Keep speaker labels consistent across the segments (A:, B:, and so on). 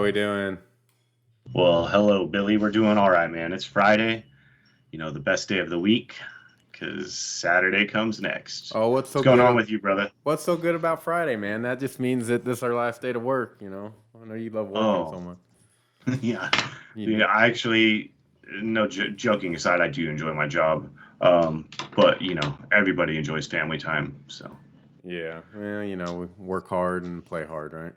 A: we doing?
B: Well, hello, Billy. We're doing all right, man. It's Friday, the best day of the week, because Saturday comes next.
A: Oh, what's
B: What's
A: so
B: going
A: good?
B: on with you, brother?
A: What's so good about Friday, man? That just means that this is our last day to work. I know you love working
B: Oh,
A: so much.
B: yeah.
A: You,
B: Yeah, I actually, no, joking aside, I do enjoy my job. But, everybody enjoys family time. So,
A: yeah. Well, we work hard and play hard, right?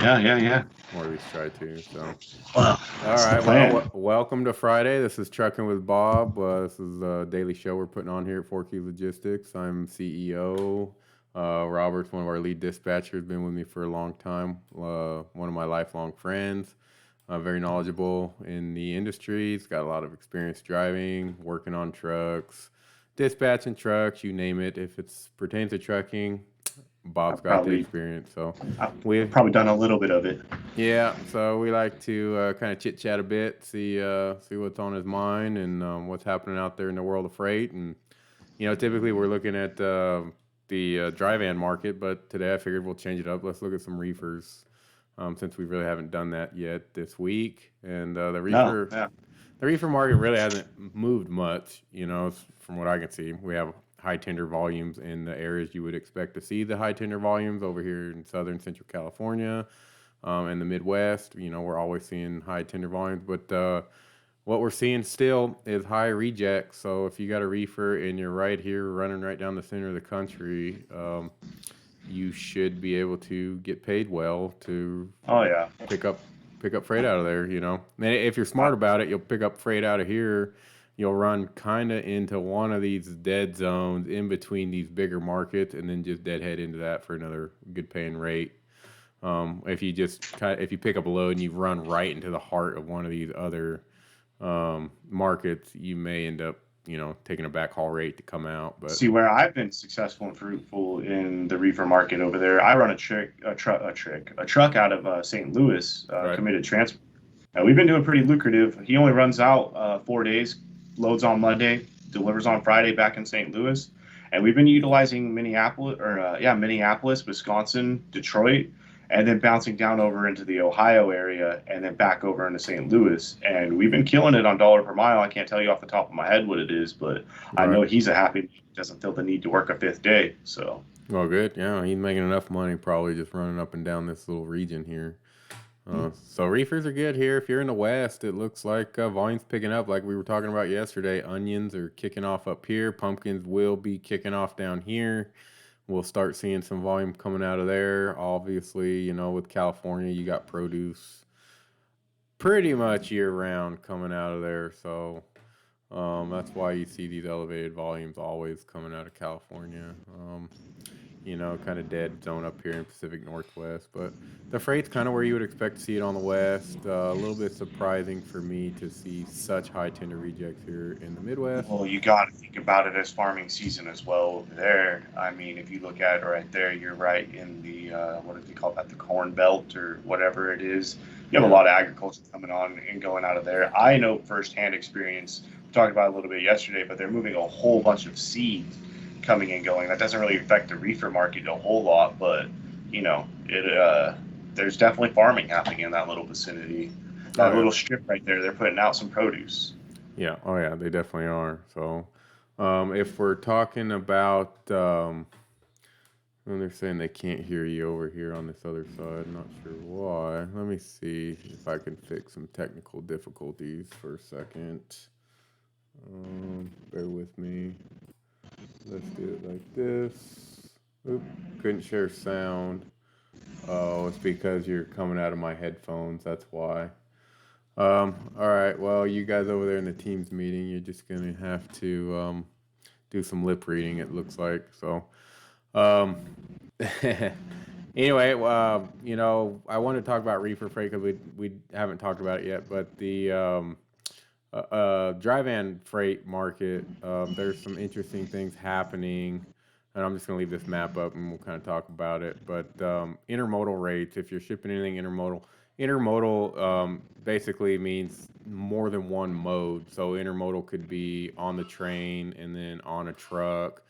B: yeah, yeah, yeah.
A: Or at least try to. So,
B: Well,
A: all
B: that's the
A: right. Well,
B: plan.
A: welcome to Friday. This is Truckin with Bob. This is a daily show we're putting on here at 4Key Logistics. I'm CEO. Robert's one of our lead dispatchers. Been with me for a long time. One of my lifelong friends. Very knowledgeable in the industry. He's got a lot of experience driving, working on trucks, dispatching trucks, you name it. If it's pertains to trucking, Bob's
B: I've
A: got the
B: probably,
A: experience. So
B: I've,
A: we,
B: I've probably done a little bit of it.
A: yeah. So we like to kind of chit chat a bit, see what's on his mind and what's happening out there in the world of freight. And typically we're looking at the dry van market, but today I figured we'll change it up. Let's look at some reefers since we really haven't done that yet this week. And
B: No, yeah.
A: the reefer market really hasn't moved much. From what I can see, we have high tender volumes in the areas you would expect to see the high tender volumes over here in Southern Central California and the Midwest. We're always seeing high tender volumes, but what we're seeing still is high rejects. So if you got a reefer and you're right here running right down the center of the country, you should be able to get paid well to
B: Oh, yeah.
A: pick up freight out of there. And if you're smart about it, you'll pick up freight out of here. You'll run kind of into one of these dead zones in between these bigger markets, and then just deadhead into that for another good paying rate. If you pick up a load and you run right into the heart of one of these other markets, you may end up taking a backhaul rate to come out. But
B: See where I've been successful and fruitful in the reefer market over there. I run a truck out of St. Louis,
A: right,
B: committed transport. We've been doing pretty lucrative. He only runs out 4 days, loads on Monday, delivers on Friday back in St. Louis, and we've been utilizing Minneapolis, Wisconsin, Detroit, and then bouncing down over into the Ohio area, and then back over into St. Louis. And we've been killing it on dollar per mile. I can't tell you off the top of my head what it is, but I
A: right.
B: know he's a happy. Doesn't feel the need to work a fifth day. So
A: Well, good. Yeah, he's making enough money probably just running up and down this little region here. So reefers are good here. If you're in the West, it looks like volume's picking up. Like we were talking about yesterday, onions are kicking off up here. Pumpkins will be kicking off down here. We'll start seeing some volume coming out of there. Obviously, with California, you got produce pretty much year round coming out of there. So that's why you see these elevated volumes always coming out of California. Kind of dead zone up here in Pacific Northwest. But the freight's kind of where you would expect to see it on the West. A little bit surprising for me to see such high tender rejects here in the Midwest.
B: well, you got to think about it as farming season as well over there. I mean, if you look at it right there, you're right in the what do you call that, the corn belt or whatever it is. You have a
A: Yeah.
B: lot of agriculture coming on and going out of there. I know firsthand experience. We talked about it a little bit yesterday, but they're moving a whole bunch of seed coming and going. That doesn't really affect the reefer market a whole lot, but it there's definitely farming happening in that little vicinity.
A: Oh,
B: That
A: yeah.
B: little strip right there, they're putting out some produce.
A: Yeah. Oh, yeah. They definitely are. So if we're talking about, well, they're saying they can't hear you over here on this other side. Not sure why. Let me see if I can fix some technical difficulties for a second. Bear with me. Let's do it like this. Oop, couldn't share sound. Oh, it's because you're coming out of my headphones. That's why. All right. Well, you guys over there in the Teams meeting, you're just gonna have to do some lip reading. It looks like so. Um, anyway, I want to talk about reefer freight because we haven't talked about it yet. But the dry van freight market, there's some interesting things happening. And I'm just going to leave this map up and we'll kind of talk about it. But intermodal rates, if you're shipping anything intermodal basically means more than one mode. So intermodal could be on the train and then on a truck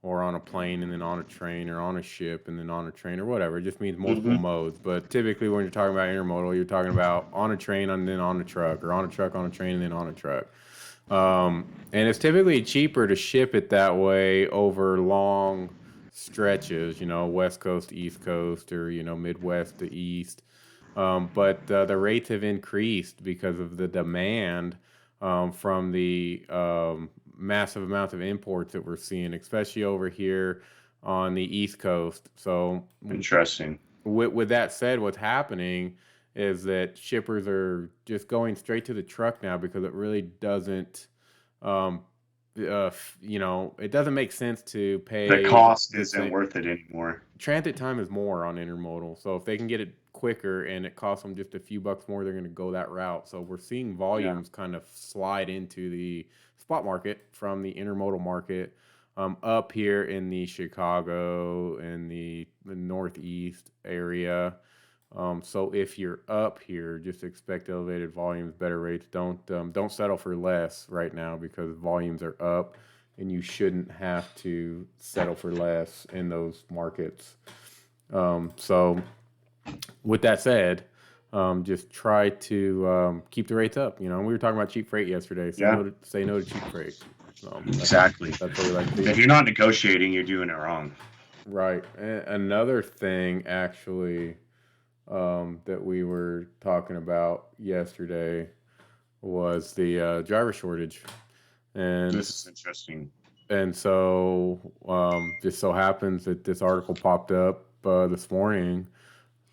A: or on a plane and then on a train, or on a ship and then on a train, or whatever. It just means multiple
B: Hmm.
A: modes. But typically, when you're talking about intermodal, you're talking about on a train and then on a truck, or on a truck on a train and then on a truck. And it's typically cheaper to ship it that way over long stretches, West Coast, East Coast, or, Midwest to East. But the rates have increased because of the demand from the massive amounts of imports that we're seeing, especially over here on the East Coast. So,
B: Interesting.
A: with that said, what's happening is that shippers are just going straight to the truck now because it really doesn't, um, it doesn't make sense to
B: The
A: pay
B: cost
A: the
B: isn't
A: same.
B: worth it anymore.
A: Transit time is more on intermodal. So if they can get it quicker and it costs them just a few bucks more, they're going to go that route. So we're seeing
B: Yeah.
A: volumes kind of slide into the spot market from the intermodal market, up here in the Chicago and the Northeast area. So if you're up here, just expect elevated volumes, better rates. Don't settle for less right now because volumes are up, and you shouldn't have to settle for less in those markets. So with that said, just try to keep the rates up. We were talking about cheap freight yesterday.
B: Yeah.
A: Say no to cheap freight. That's
B: Exactly.
A: that's what we like to
B: If
A: see.
B: you're not negotiating, you're doing it wrong.
A: Right. Another thing, actually, that we were talking about yesterday was the driver shortage, and
B: This is interesting.
A: so just so happens that this article popped up this morning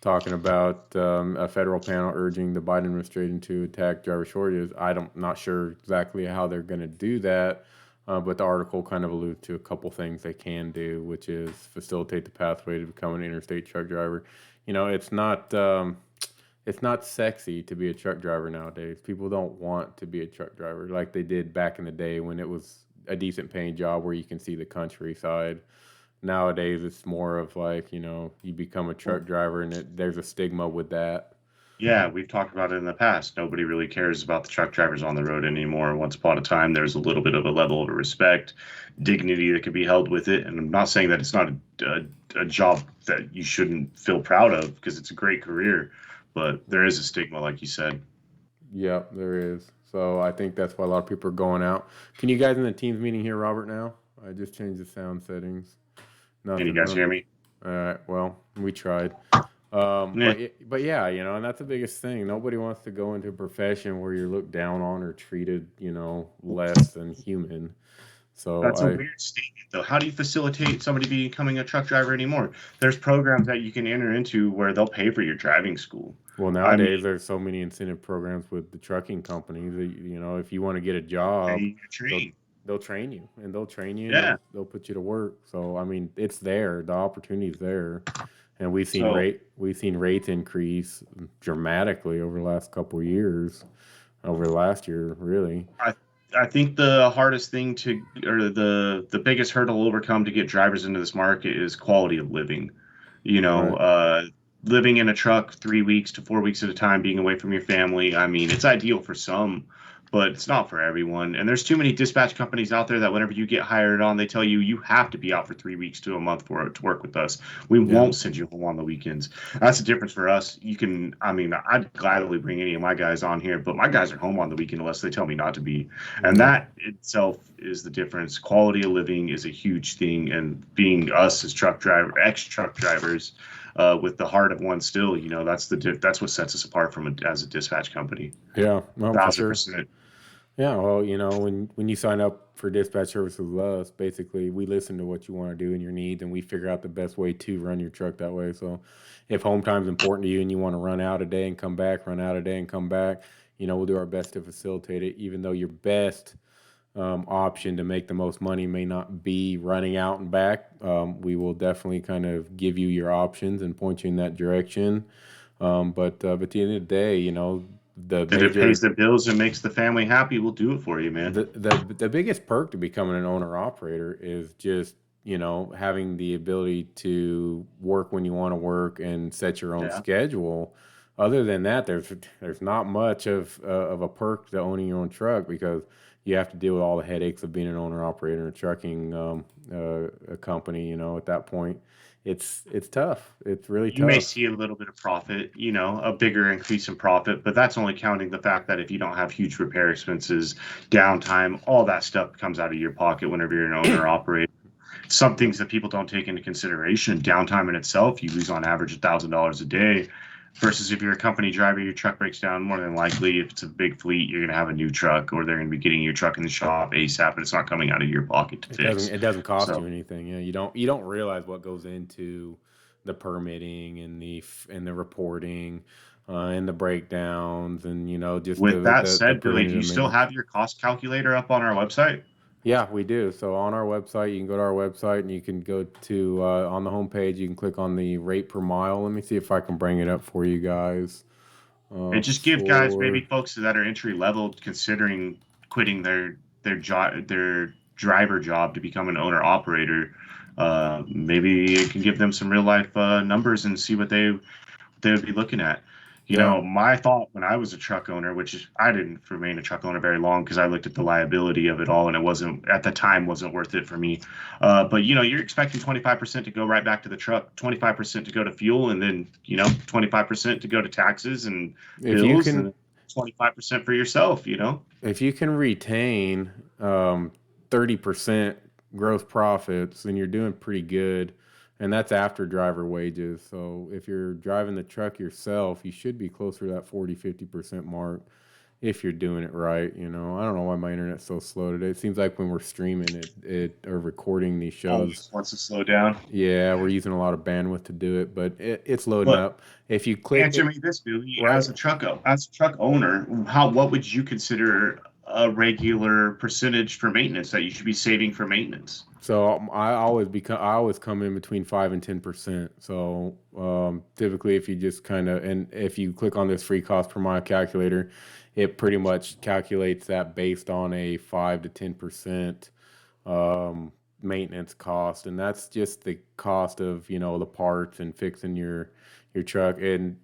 A: talking about a federal panel urging the Biden administration to attack driver shortages. Not sure exactly how they're going to do that, but the article kind of alludes to a couple things they can do, which is facilitate the pathway to become an interstate truck driver. It's not sexy to be a truck driver nowadays. People don't want to be a truck driver like they did back in the day when it was a decent paying job where you can see the countryside. Nowadays, it's more of like, you become a truck driver and there's a stigma with that.
B: Yeah, we've talked about it in the past. Nobody really cares about the truck drivers on the road anymore. Once upon a time, there's a little bit of a level of respect, dignity that could be held with it. And I'm not saying that it's not a job that you shouldn't feel proud of because it's a great career, but there is a stigma, like you said.
A: Yep, there is. So I think that's why a lot of people are going out. Can you guys in the Teams meeting hear Robert now? I just changed the sound settings.
B: Can you
A: Nothing,
B: guys
A: huh?
B: hear me?
A: All right, well, we tried.
B: Yeah.
A: But yeah, and that's the biggest thing. Nobody wants to go into a profession where you're looked down on or treated, less than human. So
B: That's a weird statement, though. How do you facilitate somebody becoming a truck driver anymore? There's programs that you can enter into where they'll pay for your driving school.
A: well,
B: I mean,
A: nowadays there's so many incentive programs with the trucking companies that, if you want to get a
B: pay
A: job,
B: you to
A: they'll
B: train.
A: they'll train you and
B: Yeah.
A: they'll put you to work. So I mean, it's there. The opportunity's there. And
B: So
A: we've seen rates increase dramatically over the last couple of years, over the last year, really.
B: I I think the hardest thing to, or the biggest hurdle to overcome to get drivers into this market is quality of living. You know,
A: Right.
B: living in a truck 3 weeks to 4 weeks at a time, being away from your family. I mean, it's ideal for some, but it's not for everyone. And there's too many dispatch companies out there that whenever you get hired on, they tell you you have to be out for 3 weeks to a month to work with us. We
A: Yeah.
B: won't send you home on the weekends. That's the difference for us. You can, I mean, I'd gladly bring any of my guys on here, but my guys are home on the weekend unless they tell me not to be. And
A: Yeah.
B: that itself is the difference. Quality of living is a huge thing. And being us as ex truck drivers, with the heart of one still, that's what sets us apart as a dispatch company.
A: Yeah. No, for
B: Thousand
A: sure.
B: percent.
A: Yeah, well, when you sign up for dispatch services with us, basically we listen to what you want to do and your needs, and we figure out the best way to run your truck that way. So, if home time's important to you and you want to run out a day and come back, run out a day and come back, we'll do our best to facilitate it. Even though your best option to make the most money may not be running out and back, we will definitely kind of give you your options and point you in that direction. But at the end of the day, the
B: If it pays
A: major
B: the bills and makes the family happy, we'll do it for you, man.
A: the biggest perk to becoming an owner operator is just having the ability to work when you want to work and set your own
B: Yeah.
A: schedule. other than that, there's not much of a perk to owning your own truck because you have to deal with all the headaches of being an owner operator in a trucking a company. At that point, it's tough. It's really
B: You may
A: tough.
B: see a little bit of profit, a bigger increase in profit, but that's only counting the fact that if you don't have huge repair expenses, downtime, all that stuff comes out of your pocket whenever you're an owner operator. Some
A: Yep.
B: things that people don't take into consideration, downtime in itself, you lose on average $1,000 a day. Versus if you're a company driver, your truck breaks down. More than likely, if it's a big fleet, you're going to have a new truck, or they're going to be getting your truck in the shop ASAP, and it's not coming out of your pocket to
A: It doesn't
B: fix.
A: it doesn't cost you
B: So
A: anything. You don't realize what goes into the permitting and the reporting and the breakdowns and just
B: with that
A: the
B: said, Billy, do you
A: preventative
B: still
A: maintenance.
B: have your cost calculator up on our website?
A: Yeah, we do. So on our website, you can go to our website and you can go to on the homepage. You can click on the rate per mile. Let me see if I can bring it up for you guys.
B: And just give guys, maybe
A: For
B: folks that are entry level, considering quitting their driver job to become an owner operator. Maybe it can give them some real life numbers and see what they would be looking at.
A: yeah,
B: My thought when I was a truck owner, which is I didn't remain a truck owner very long because I looked at the liability of it all, and it wasn't at the time wasn't worth it for me. But you're expecting 25% to go right back to the truck, 25% to go to fuel, and then 25% to go to taxes and
A: if you
B: bills,
A: can
B: and 25% for yourself.
A: if you can retain 30% gross profits, then you're doing pretty good. And that's after driver wages. So if you're driving the truck yourself, you should be closer to that 40-50% mark if you're doing it right. I don't know why my internet's so slow today. It seems like when we're streaming it or recording these shows,
B: Always wants to slow down.
A: yeah, we're using a lot of bandwidth to do it, but it's loading
B: But
A: up. If you click
B: answer
A: it
B: me this, Billy.
A: right.
B: As a truck owner, what would you consider a regular percentage for maintenance that you should be saving for maintenance?
A: So I always come in between 5 and 10%. So typically, if you just kind of and if you click on this free cost per mile calculator, it pretty much calculates that based on a 5 to 10% um, maintenance cost, and that's just the cost of the parts and fixing your truck. And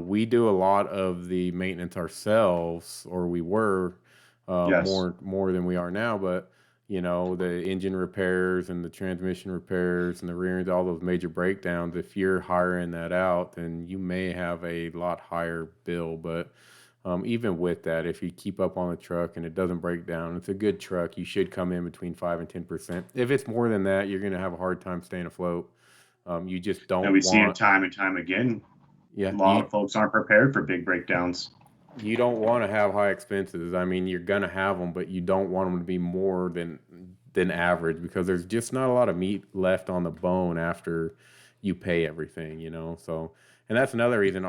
A: we do a lot of the maintenance ourselves, or we were
B: Yes.
A: more than we are now, but the engine repairs and the transmission repairs and the rear end, all those major breakdowns, if you're hiring that out, then you may have a lot higher bill. But even with that, if you keep up on the truck and it doesn't break down, it's a good truck, you should come in between 5 and 10%. If it's more than that, you're going to have a hard time staying afloat. You just
B: And
A: don't
B: we see it
A: want,
B: time and time again. A
A: yeah,
B: lot of folks aren't prepared for big breakdowns.
A: you don't want to have high expenses. I mean, you're gonna have them, but you don't want them to be more than average because there's just not a lot of meat left on the bone after you pay everything. So, and that's another reason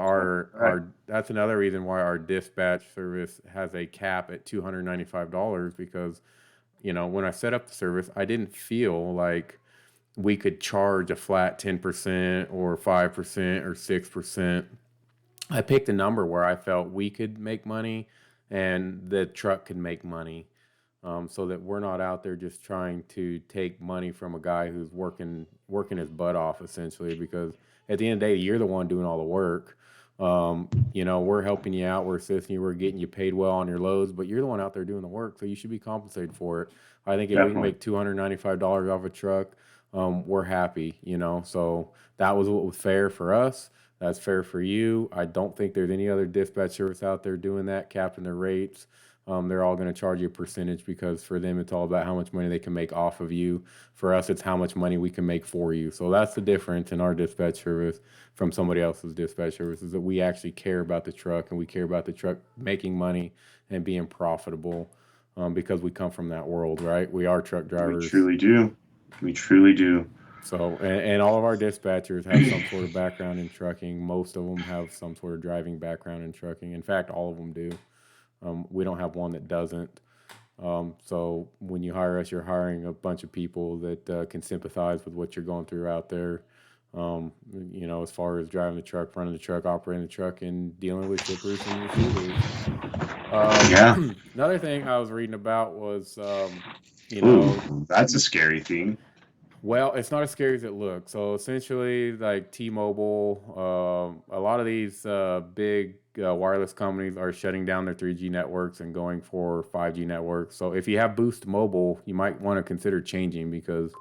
B: Correct.
A: our that's another reason why our dispatch service has a cap at $295 because when I set up the service, I didn't feel like we could charge a flat 10% or 5% or 6%. I picked a number where I felt we could make money and the truck could make money, so that we're not out there just trying to take money from a guy who's working his butt off essentially. Because at the end of the day, you're the one doing all the work. We're helping you out, we're assisting you, we're getting you paid well on your loads, but you're the one out there doing the work, so you should be compensated for it. I think if we can
B: Definitely.
A: make $295 off a truck, we're happy. So that was what was fair for us. That's fair for you. I don't think there's any other dispatch service out there doing that, capping their rates. They're all going to charge you a percentage because for them, it's all about how much money they can make off of you. For us, it's how much money we can make for you. So that's the difference in our dispatch service from somebody else's dispatch service is that we actually care about the truck and we care about the truck making money and being profitable, because we come from that world, right? We are truck
B: We
A: drivers.
B: truly do. We truly do.
A: So, and all of our dispatchers have some sort of background in trucking. Most of them have some sort of driving background in trucking. In fact, all of them do. We don't have one that doesn't. So when you hire us, you're hiring a bunch of people that can sympathize with what you're going through out there. Um, as far as driving the truck, running the truck, operating the truck, and dealing with shippers and receivers.
B: Yeah.
A: Another thing I was reading about was, you know,
B: Ooh, that's a scary thing.
A: Well, it's not as scary as it looks. So essentially, like T-Mobile, a lot of these big wireless companies are shutting down their 3G networks and going for 5G networks. So if you have Boost Mobile, you might want to consider changing because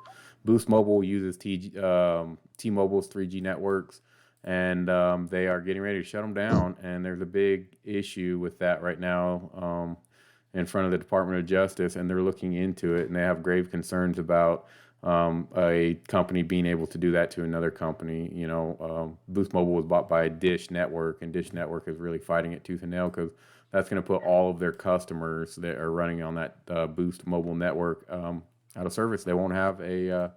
A: Boost Mobile uses T-Mobile's 3G networks, and they are getting ready to shut them down. And there's a big issue with that right now. In front of the Department of Justice, and they're looking into it, and they have grave concerns about a company being able to do that to another company. Boost Mobile was bought by Dish Network, and Dish Network is really fighting it tooth and nail because that's going to put all of their customers that are running on that Boost Mobile network out of service. They won't have a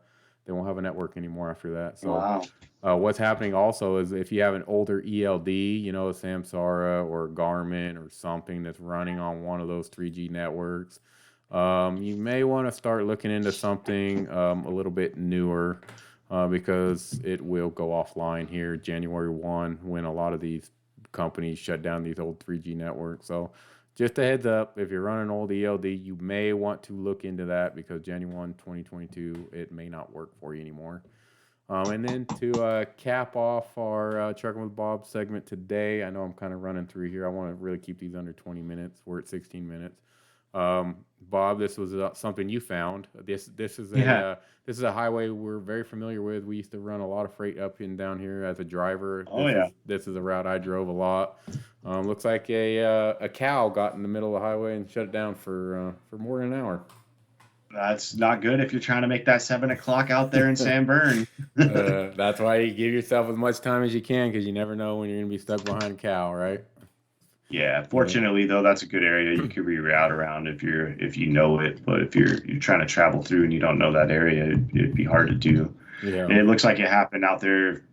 A: network anymore after that. So
B: Wow.
A: what's happening also is if you have an older ELD, a Samsara or Garmin or something that's running on one of those 3G networks, you may want to start looking into something a little bit newer because it will go offline here January 1 when a lot of these companies shut down these old 3G networks. So just a heads up, if you're running old ELD, you may want to look into that because January 1, 2022, it may not work for you anymore. And then to cap off our Trucking with Bob segment today, I know I'm kind of running through here. I want to really keep these under 20 minutes. We're at 16 minutes. Bob, this was something you found.
B: Yeah.
A: This is a highway we're very familiar with. We used to run a lot of freight up and down here as a driver.
B: Oh yeah.
A: This is a route I drove a lot. Looks like a cow got in the middle of the highway and shut it down for more than an hour.
B: That's not good if you're trying to make that 7 o'clock out there in San Bern.
A: That's why you give yourself as much time as you can because you never know when you're going to be stuck behind a cow, right?
B: Yeah, fortunately though, that's a good area you could reroute around if you know it. But if you're trying to travel through and you don't know that area, it'd be hard to do.
A: Yeah.
B: And it looks like it happened out there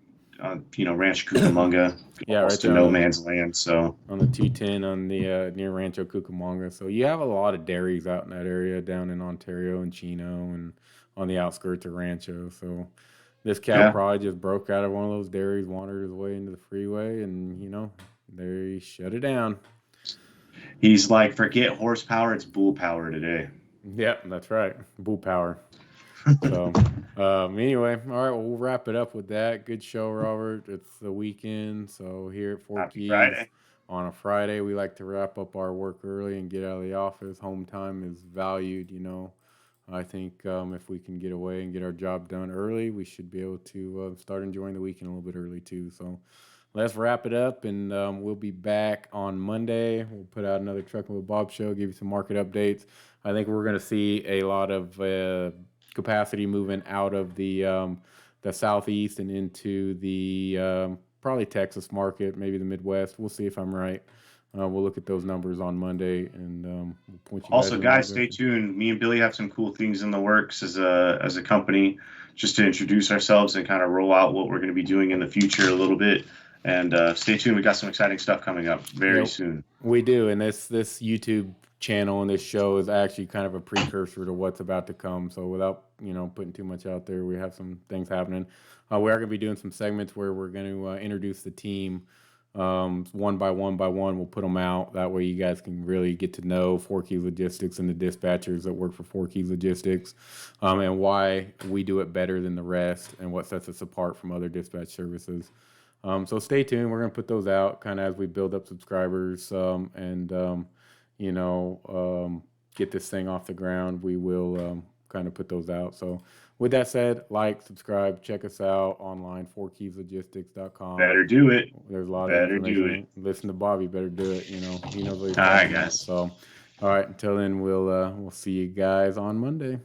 B: on Rancho Cucamonga,
A: Yeah,
B: almost
A: right
B: to
A: there
B: no man's land. So
A: on the 210 on the near Rancho Cucamonga. So you have a lot of dairies out in that area down in Ontario and Chino and on the outskirts of Rancho. So this cow
B: yeah,
A: probably just broke out of one of those dairies, wandered his way into the freeway, and they shut it down.
B: he's like, forget horsepower, it's bull power today.
A: Yep, that's right. Bull power. So, anyway, all right, well, we'll wrap it up with that. Good show, Robert. It's the weekend, so here at Four
B: Happy
A: Keys
B: Friday.
A: on a Friday, we like to wrap up our work early and get out of the office. Home time is valued. I think if we can get away and get our job done early, we should be able to start enjoying the weekend a little bit early too. So, let's wrap it up, and we'll be back on Monday. We'll put out another Trucking with Bob show, give you some market updates. I think we're going to see a lot of capacity moving out of the southeast and into the probably Texas market, maybe the Midwest. We'll see if I'm right. We'll look at those numbers on Monday, and we'll point you guys.
B: Also, guys, stay tuned. Me and Billy have some cool things in the works as a company, just to introduce ourselves and kind of roll out what we're going to be doing in the future a little bit. And stay tuned. We got some exciting stuff coming up very soon.
A: We do, and this YouTube channel and this show is actually kind of a precursor to what's about to come. So without putting too much out there, we have some things happening. We are going to be doing some segments where we're going to introduce the team one by one by one. We'll put them out that way you guys can really get to know Four Keys Logistics and the dispatchers that work for Four Keys Logistics, and why we do it better than the rest and what sets us apart from other dispatch services. So stay tuned. We're going to put those out kind of as we build up subscribers and get this thing off the ground. We will kind of put those out. So with that said, like, subscribe, check us out online, fourkeyslogistics.com.
B: Better do it.
A: There's a lot
B: better
A: of information.
B: do it.
A: Listen to Bobby, better do it. He knows what he's
B: All right,
A: talking about.
B: guys.
A: So, all right, until then, we'll see you guys on Monday.